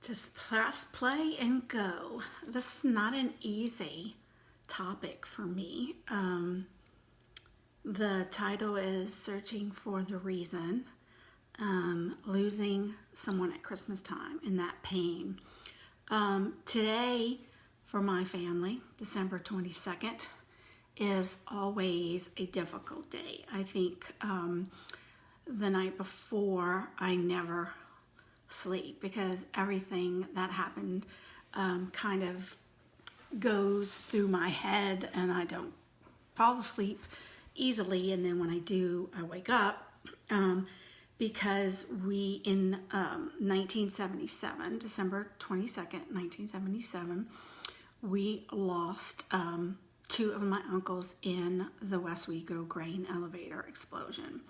Just press play and go. This is not an easy topic for me. The title is Searching for the Reason, losing someone at Christmas time and that pain. Today, for my family, December 22nd, is always a difficult day. I think the night before, I never sleep because everything that happened kind of goes through my head and I don't fall asleep easily, and then when I do, I wake up because we in 1977, December 22nd, 1977, we lost two of my uncles in the Westwego grain elevator explosion.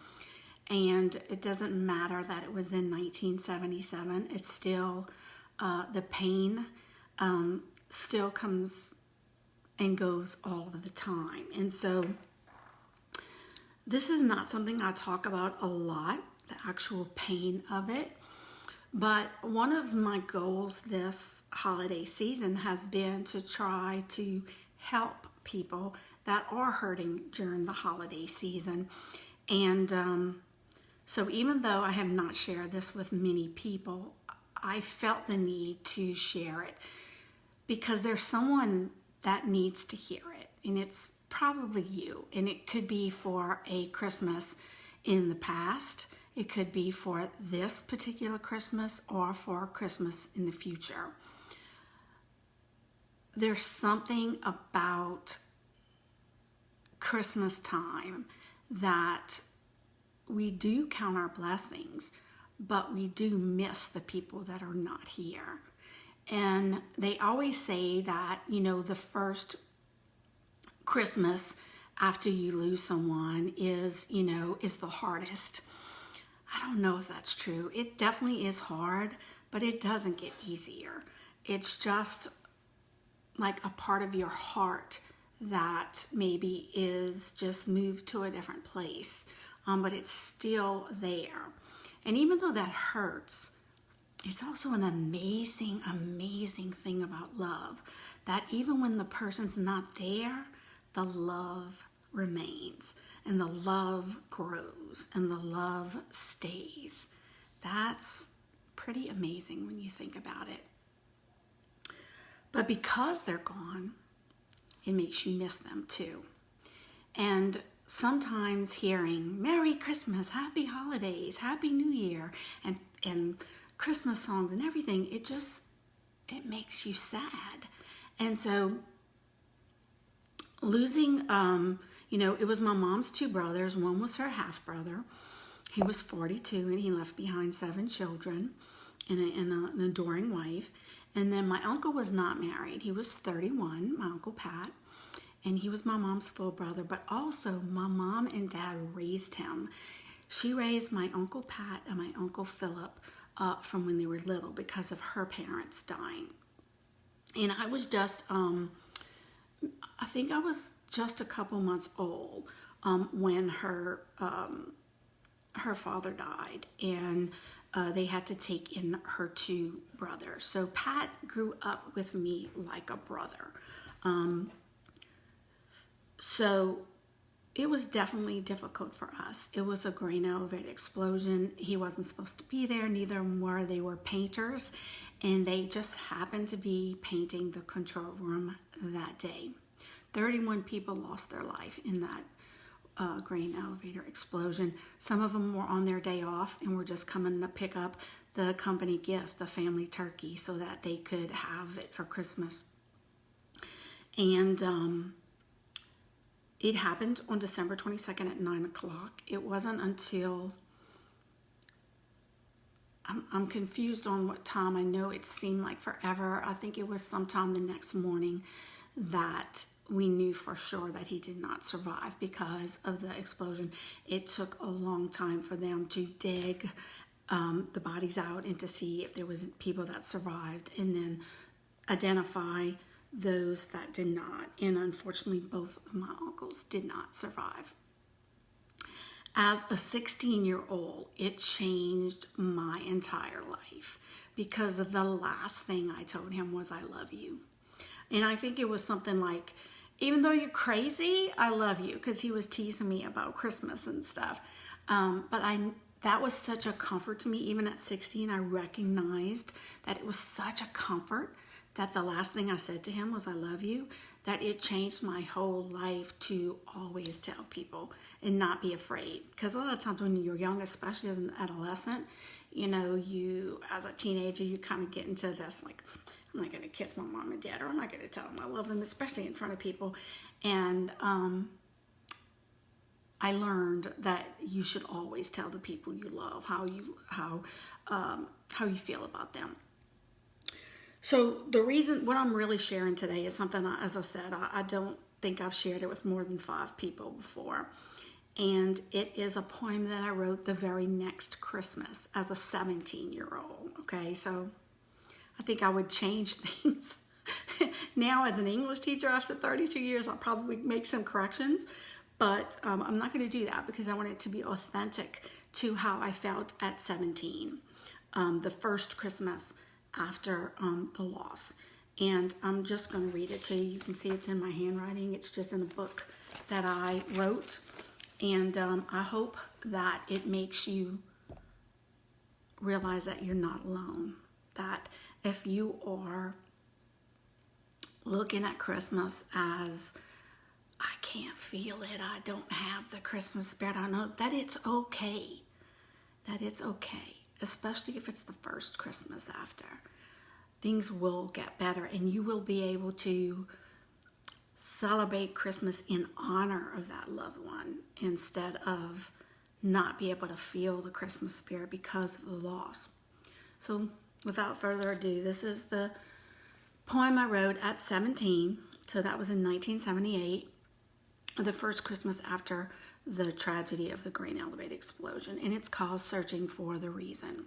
And it doesn't matter that it was in 1977, it's still, the pain still comes and goes all of the time. And so this is not something I talk about a lot, the actual pain of it. But one of my goals this holiday season has been to try to help people that are hurting during the holiday season. And so even though I have not shared this with many people, I felt the need to share it because there's someone that needs to hear it, and it's probably you. And it could be for a Christmas in the past, it could be for this particular Christmas, or for Christmas in the future. There's something about Christmas time that we do count our blessings, but we do miss the people that are not here. And they always say that, the first Christmas after you lose someone is the hardest. I don't know if that's true. It definitely is hard, but it doesn't get easier. It's just like a part of your heart that maybe is just moved to a different place. But it's still there. And even though that hurts, it's also an amazing, amazing thing about love, that even when the person's not there, the love remains, and the love grows, and the love stays. That's pretty amazing when you think about it. But because they're gone, it makes you miss them too. And sometimes hearing Merry Christmas, Happy Holidays, Happy New Year, and Christmas songs and everything, it makes you sad. And so losing, it was my mom's two brothers. One was her half brother. He was 42 and he left behind 7 children and an adoring wife. And then my uncle was not married. He was 31, my Uncle Pat. And he was my mom's full brother, but also my mom and dad raised him. She raised my Uncle Pat and my Uncle Philip from when they were little because of her parents dying. And I was just, I think I was just a couple months old when her father died, and they had to take in her 2 brothers. So Pat grew up with me like a brother. So it was definitely difficult for us. It was a grain elevator explosion. He wasn't supposed to be there, neither were they. Were painters, and they just happened to be painting the control room that day. 31 people lost their life in that grain elevator explosion. Some of them were on their day off and were just coming to pick up the company gift, the family turkey, so that they could have it for Christmas. And it happened on December 22nd at 9 o'clock. It wasn't until, I'm confused on what time. I know it seemed like forever. I think it was sometime the next morning that we knew for sure that he did not survive because of the explosion. It took a long time for them to dig the bodies out and to see if there was people that survived, and then identify those that did not. And unfortunately, both of my uncles did not survive. As a 16-year-old, it changed my entire life because of the last thing I told him was, I love you. And I think it was something like, even though you're crazy, I love you, because he was teasing me about Christmas and stuff. That was such a comfort to me. Even at 16, I recognized that it was such a comfort that the last thing I said to him was, I love you, that it changed my whole life to always tell people and not be afraid. Because a lot of times when you're young, especially as an adolescent, you, as a teenager, you kind of get into this, like, I'm not going to kiss my mom and dad, or I'm not going to tell them I love them, especially in front of people. And I learned that you should always tell the people you love how you feel about them. So the reason, what I'm really sharing today is something, as I said, I don't think I've shared it with more than 5 people before. And it is a poem that I wrote the very next Christmas as a 17-year-old. Okay, so I think I would change things. Now as an English teacher after 32 years, I'll probably make some corrections. But I'm not going to do that because I want it to be authentic to how I felt at 17, the first Christmas after the loss. And I'm just going to read it to you. You can see it's in my handwriting. It's just in a book that I wrote. And I hope that it makes you realize that you're not alone. That if you are looking at Christmas as, I can't feel it, I don't have the Christmas spirit, I know that it's okay. That it's okay. Especially if it's the first Christmas after. Things will get better and you will be able to celebrate Christmas in honor of that loved one instead of not be able to feel the Christmas spirit because of the loss. So without further ado, this is the poem I wrote at 17. So that was in 1978, the first Christmas after the tragedy of the grain elevator explosion, and it's called Searching for the Reason.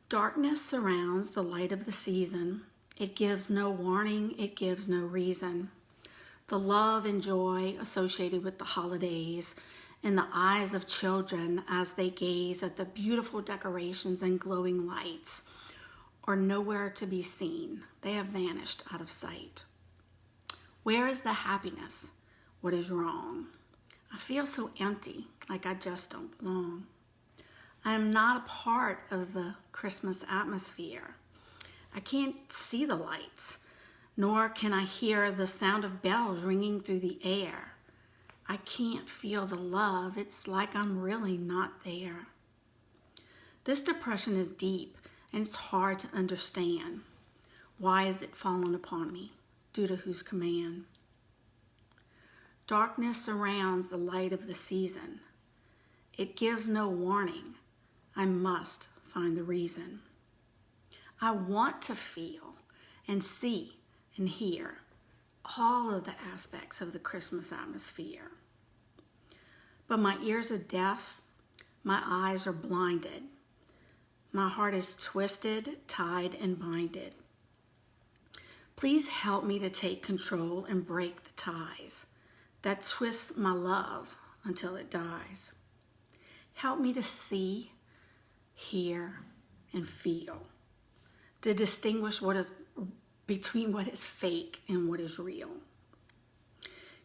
Darkness surrounds the light of the season. It gives no warning, it gives no reason. The love and joy associated with the holidays in the eyes of children as they gaze at the beautiful decorations and glowing lights are nowhere to be seen. They have vanished out of sight. Where is the happiness? What is wrong? I feel so empty, like I just don't belong. I am not a part of the Christmas atmosphere. I can't see the lights, nor can I hear the sound of bells ringing through the air. I can't feel the love. It's like I'm really not there. This depression is deep and it's hard to understand. Why is it fallen upon me? Due to whose command? Darkness surrounds the light of the season. It gives no warning. I must find the reason. I want to feel and see and hear all of the aspects of the Christmas atmosphere. But my ears are deaf, my eyes are blinded, my heart is twisted, tied, and binded. Please help me to take control and break the ties that twist my love until it dies. Help me to see, hear, and feel, to distinguish between what is fake and what is real.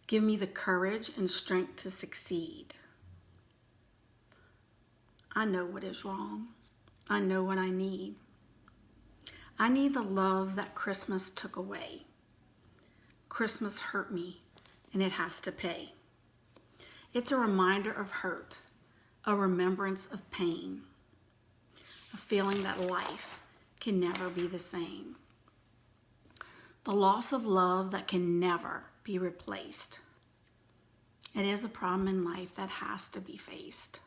Give me the courage and strength to succeed. I know what is wrong. I know what I need. I need the love that Christmas took away. Christmas hurt me, and it has to pay. It's a reminder of hurt, a remembrance of pain, a feeling that life can never be the same. The loss of love that can never be replaced. It is a problem in life that has to be faced.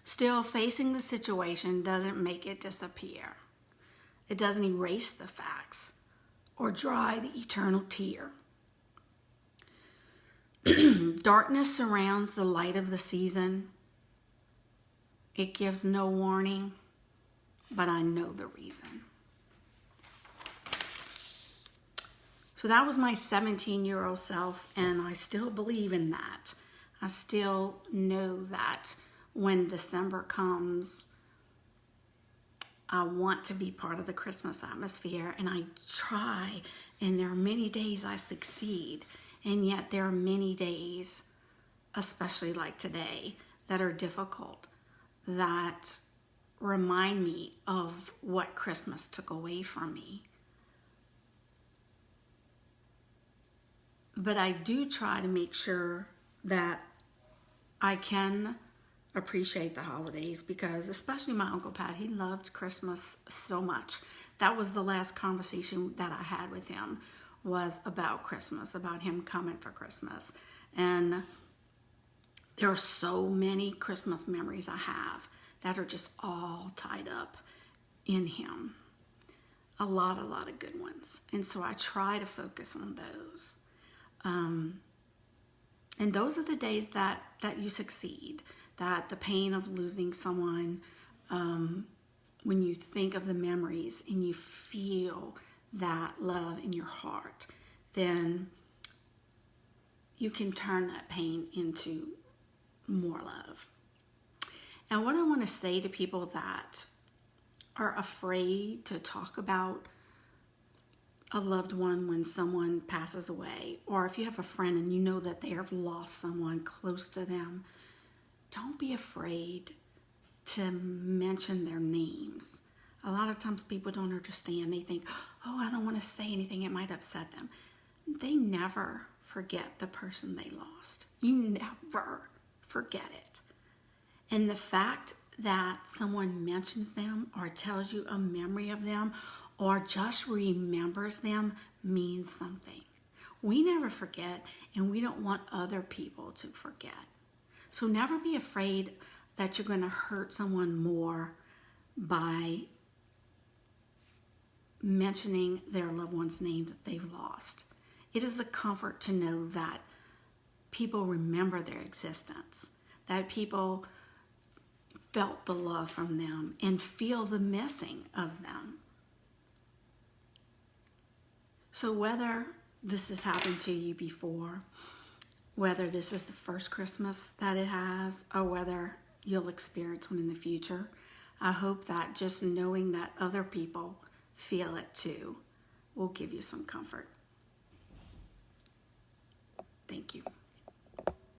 Still, facing the situation doesn't make it disappear. It doesn't erase the facts or dry the eternal tear. Darkness surrounds the light of the season. It gives no warning, but I know the reason. So that was my 17-year-old self, and I still believe in that. I still know that when December comes, I want to be part of the Christmas atmosphere, and I try, and there are many days I succeed, and yet there are many days, especially like today, that are difficult, that remind me of what Christmas took away from me. But I do try to make sure that I can appreciate the holidays, because especially my Uncle Pat, he loved Christmas so much. That was the last conversation that I had with him, was about Christmas, about him coming for Christmas. And there are so many Christmas memories I have that are just all tied up in him. A lot of good ones. And so I try to focus on those. And those are the days that you succeed, that the pain of losing someone, when you think of the memories and you feel that love in your heart, then you can turn that pain into more love. And what I want to say to people that are afraid to talk about a loved one when someone passes away, or if you have a friend and you know that they have lost someone close to them, don't be afraid to mention their names. A lot of times people don't understand. They think, oh, I don't want to say anything, it might upset them. They never forget the person they lost. You never forget it. And the fact that someone mentions them or tells you a memory of them or just remembers them means something. We never forget, and we don't want other people to forget. So never be afraid that you're going to hurt someone more by mentioning their loved one's name that they've lost. It is a comfort to know that people remember their existence, that people felt the love from them and feel the missing of them. So whether this has happened to you before, whether this is the first Christmas that it has, or whether you'll experience one in the future, I hope that just knowing that other people feel it too will give you some comfort. Thank you.